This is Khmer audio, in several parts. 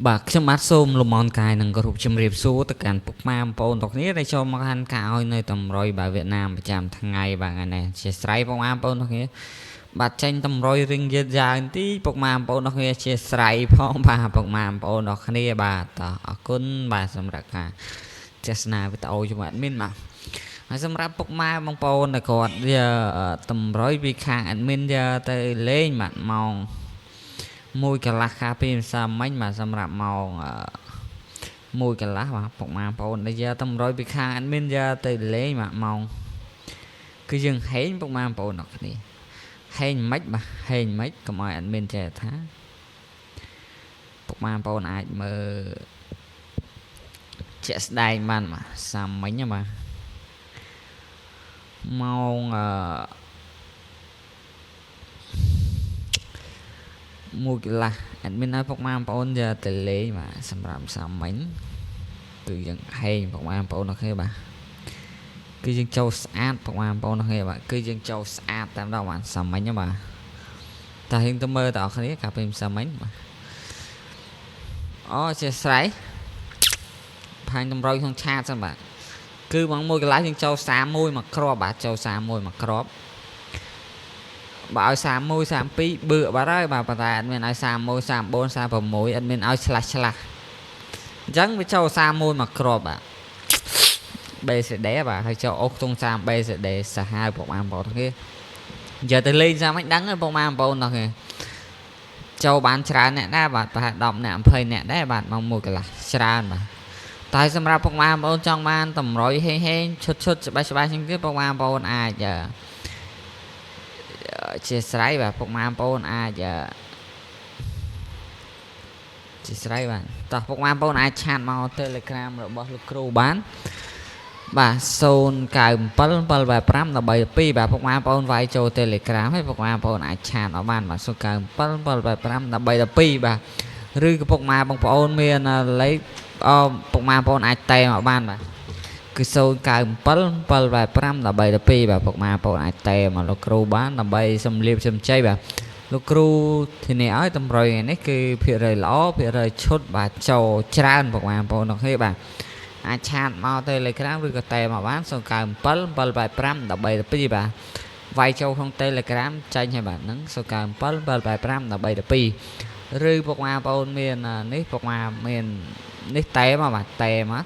បាទខ្ញុំបាទសូមលំអរកាយនឹងគោរពជំរាបសួរទៅកាន់ពុកម៉ែបងប្អូនទាំងគ្នាដែលចូលមកកាន់ការឲ្យនៅតម្រុយបាទវៀតណាមប្រចាំថ្ងៃបាទថ្ងៃនេះជាស្រ័យពុកម៉ែបងប្អូនទាំងគ្នាបាទចេញតម្រុយរៀងយឺតយ៉ាវបន្តិចពុកម៉ែបងប្អូនទាំងគ្នាជាស្រ័យផងបាទពុកម៉ែបងប្អូនទាំងគ្នាបាទអរគុណបាទសម្រាប់ការទស្សនាវីដេអូជាមួយ admin បាទហើយសម្រាប់ពុកម៉ែបងប្អូនដែលគាត់តម្រុយពីខាង admin ទៅលេងបាទម៉ោងមួយកន្លះខាពីម្សិលមិញបាទសម្រាប់ម៉ោងមួយកន្លះបាទពុកម៉ែបងប្អូនដែលតម្រុយពីខាង admin ទៅលេងបាទម៉ោងគឺយើងហែងពុកម៉ែបងប្អូនអ្នកគ្នាហែងមិនបាទហែងមិនកុំឲ្យ admin ចេះថាពុកម៉ែបងប្អូនអាចមើលជាក់ស្ដែងបានបាទសាមមិញបាទម៉ោងមួយកន្លះ admin ឲ្យពុកម៉ែបងប្អូនទៅលេងបាទសម្រាប់សាមញ្ញគឺយើងហែងពុកម៉ែបងប្អូនអ្នកគ្នាបាទគឺយើងចូលស្អាតពុកម៉ែបងប្អូនអ្នកគ្នាបាទគឺយើងចូលស្អាតតែម្ដងបាទសាមញ្ញបាទតែយើងទៅមើលតើអ្នកគ្នាកាលពីសាមញ្ញបាទអូជាស្រ័យផាញ់តម្រុយក្នុងឆាតសិនបាទគឺបងមួយកន្លះយើងចូល31មកគ្រាប់បាទចូល31មកគ្រាប់បើឲ្យ31 32បឺបាត់ហើយបាទប៉ុន្តែអត់មានឲ្យ31 34 36អត់មានឲ្យឆ្លាស់អញ្ចឹងវាចូល31មកគ្រាប់បាទ BCD បាទហើយចូលអូសខ្ទង់30 BCD សាហាវពុកម៉ែបងប្អូនគ្នាយកទៅលេងសាមិនដឹងទេពុកម៉ែបងប្អូននោះគេចូលបានច្រើនអ្នកដែរបាទប្រហែល10អ្នក20អ្នកដែរបាទមកមួយកន្លះច្រើនបាទតែសម្រាប់ពុកម៉ែបងប្អូនចង់បានតម្រុយហេងឈុតច្បាស់ជាងទៀតពុកម៉ែបងប្អូនអាចជាស្រ័យបាទពុកម៉ែបងប្អូនអាចជាស្រ័យបាទតោះពុកម៉ែបងប្អូនអាចឆាតមក Telegram របស់លោកគ្រូបានបាទ097 785 13 2បាទពុកម៉ែបងប្អូនវាយចូល Telegram ហើយពុកម៉ែបងប្អូនអាចឆាតមកបានបាទ097 785 13 2បាទឬក៏ពុកម៉ែបងប្អូនមានលេខពុកម៉ែបងប្អូនអាចតែមកបានបាទគឺ097 785 13 2បាទពុកម៉ែបងប្អូនអាចតែមកលោកគ្រូបានដើម្បីសំលៀបសំជ័យបាទលោកគ្រូធានាឲ្យតម្រុយថ្ងៃនេះគឺភាគរយល្អភាគរយឈុតបាទចូលច្រើនពុកម៉ែបងប្អូនទាំងគ្នាបាទអាចឆាតមក Telegram ឬក៏តែមកបាន097 785 13 2បាទវាយចូលក្នុង Telegram ចាញ់ហើយបាទហ្នឹង097 785 13 2ឬពុកម៉ែបងប្អូនមាននេះពុកម៉ែមាននេះតែមកបាទតែមក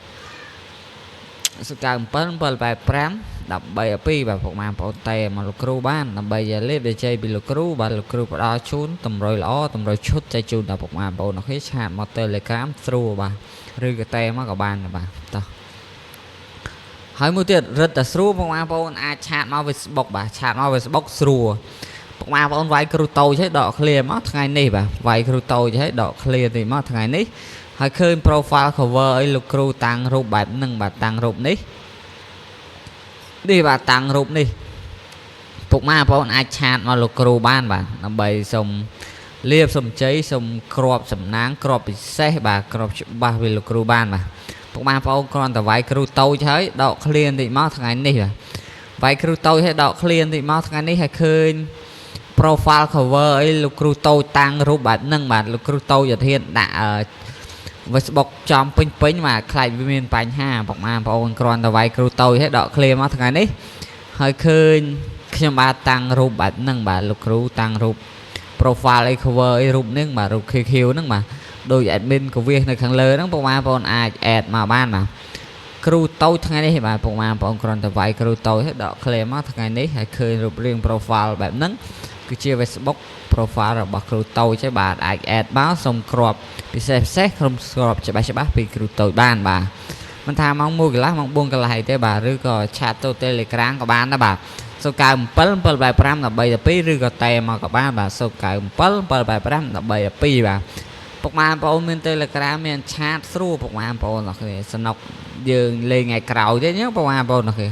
097 785 13 2បាទពុកម៉ែបងប្អូនតែមកលោកគ្រូបានដើម្បីលេបជ័យពីលោកគ្រូបាទលោកគ្រូផ្ដល់ជូនតម្រុយល្អតម្រុយឈុតចែកជូនដល់ពុកម៉ែបងប្អូនអូខេឆាតមក Telegram ស្រួលបាទឬក៏តែមកក៏បានបាទតោះហើយមួយទៀតរឹតតែស្រួលពុកម៉ែបងប្អូនអាចឆាតមក Facebook បាទឆាតមក Facebook ស្រួលពុកម៉ែបងប្អូនវាយគ្រូតូចឲ្យដក clear មកថ្ងៃនេះបាទវាយគ្រូតូចឲ្យដក clear ទីមកថ្ងៃនេះហើយឃើញ profile cover អីលោកគ្រូតាំងរូបបែបហ្នឹងបាទតាំងរូបនេះបាទតាំងរូបនេះពុកម៉ែបងប្អូនអាចឆាតមកលោកគ្រូបានបាទដើម្បីសុំលៀបសំជ័យសុំក្របសំណាងក្របពិសេសបាទក្របច្បាស់ពីលោកគ្រូបានបាទពុកម៉ែបងប្អូនគ្រាន់តែវាយគ្រូតូចហើយដក clear បន្តិចមកថ្ងៃនេះបាទវាយគ្រូតូចហើយដក clear បន្តិចមកថ្ងៃនេះហើយឃើញ profile cover អីលោកគ្រូតូចតាំងរូបបែបហ្នឹងបាទលោកគ្រូតូចអត់ហ៊ានដាក់Facebook ចំពេញបាទខ្លាចវាមានបញ្ហាពុកម៉ែបងប្អូនគ្រាន់តែវាយគ្រូតូចហើយដក clear មកថ្ងៃនេះហើយឃើញខ្ញុំបាទតាំងរូបបែបហ្នឹងបាទលោកគ្រូតាំងរូប profile អី cover អីរូបហ្នឹងបាទរូប QQ ហ្នឹងបាទដូច admin ក៏វានៅខាងលើហ្នឹងពុកម៉ែបងប្អូនអាច add មកបានបាទគ្រូតូចថ្ងៃនេះបាទពុកម៉ែបងប្អូនគ្រាន់តែវាយគ្រូតូចហើយដក clear មកថ្ងៃនេះហើយឃើញរូបរាង profile បែបហ្នឹងគឺជា Facebook profile របស់គ្រូតូចហើយបាទអាច add មកសុំក្របពិសេសក្រុមក្របច្បាស់ពីគ្រូតូចបានបាទមិនថាម៉ោង1កន្លះម៉ោង4កន្លះទេបាទឬក៏ឆាតទៅ Telegram ក៏បានដែរបាទ097 785 13 2ឬក៏តែមកក៏បានបាទ097 785 13 2បាទពុកម៉ែបងប្អូនមាន Telegram មានឆាតស្រួលពុកម៉ែបងប្អូនអ្នកគ្នាសនុកយើងលេងថ្ងៃក្រោយទេញពុកម៉ែបងប្អូនអ្នកគ្នា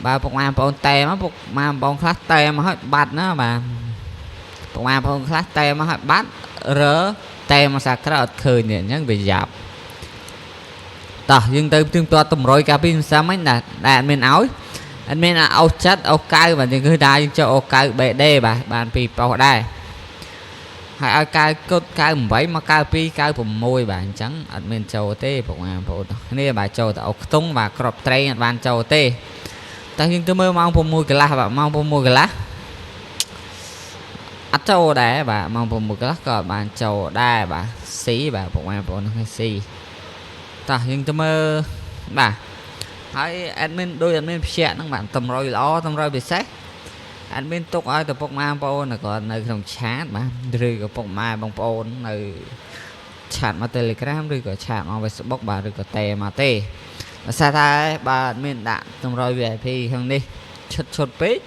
បាទពុកម៉ែបងប្អូនតែមកពុកម៉ែបងប្អូនខ្លះតែមកឲ្យបាត់ណាបាទពុកម៉ែបងប្អូនខ្លះតែមកឲ្យបាត់រើតែមកសាក្រៅអត់ឃើញទេអញ្ចឹងវាយ៉ាប់តោះយើងទៅទៀងទាត់តម្រុយកាលពីម្សិលមិញដែលអត់មានឲ្យអត់មានអោសចិត្តអោសកៅបាទយើងគឺថាយើងចូលអោសកៅ BD បាទបានពីប៉ោះដែរ ហើយឲ្យកៅកុដ98មក92 96បាទអញ្ចឹងអត់មានចូលទេបងប្អូនគ្នាបាទចូលទៅអុកខ្ទង់បាទក្របត្រេងអត់បានចូលទេតែយើងទៅមើលម៉ោង6កន្លះបាទម៉ោង6កន្លះអត់ចូលដែរបាទម៉ោង6កន្លះក៏អត់បានចូលដែរបាទស៊ីបាទបងប្អូនហ្នឹងស៊ីតោះយើងទៅមើលបាទហើយ admin ដូច admin ភ្ជាក់ហ្នឹងបាទតម្រុយល្អតម្រុយពិសេស admin ទុកឲ្យទៅពុកម៉ែបងប្អូនគាត់នៅក្នុងឆាតបាទឬក៏ពុកម៉ែបងប្អូននៅឆាតមក Telegram ឬក៏ឆាតមក Facebook បាទឬក៏តែមកទេដោយសារតែបាទ admin ដាក់តម្រុយ VIP ក្នុងនេះឈុតពេក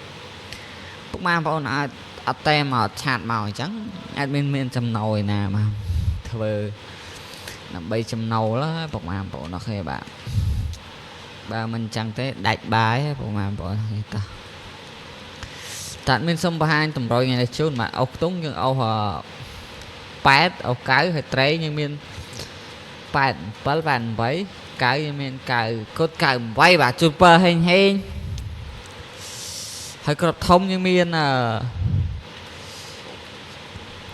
ពុកម៉ែបងប្អូនអាចអត់តែមកឆាតមកអញ្ចឹង admin មានចំណូលណាមកធ្វើដើម្បីចំណូលពុកម៉ែបងប្អូនអរគុណបាទបើមិនអញ្ចឹងទេដាច់បាយពុកម៉ែបងប្អូនតោះតាត់មានសុំបង្ហាញតម្រុយថ្ងៃនេះជូនបាទអុកខ្ទង់យើងអុស8អុស9ហើយត្រេងយើងមាន8 7 8 9យើងមាន9គុត98បាទជូនពើហេងហើយក្របធំយើងមាន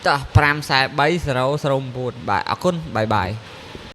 តោះ543 009បាទអរគុណបាយបាយ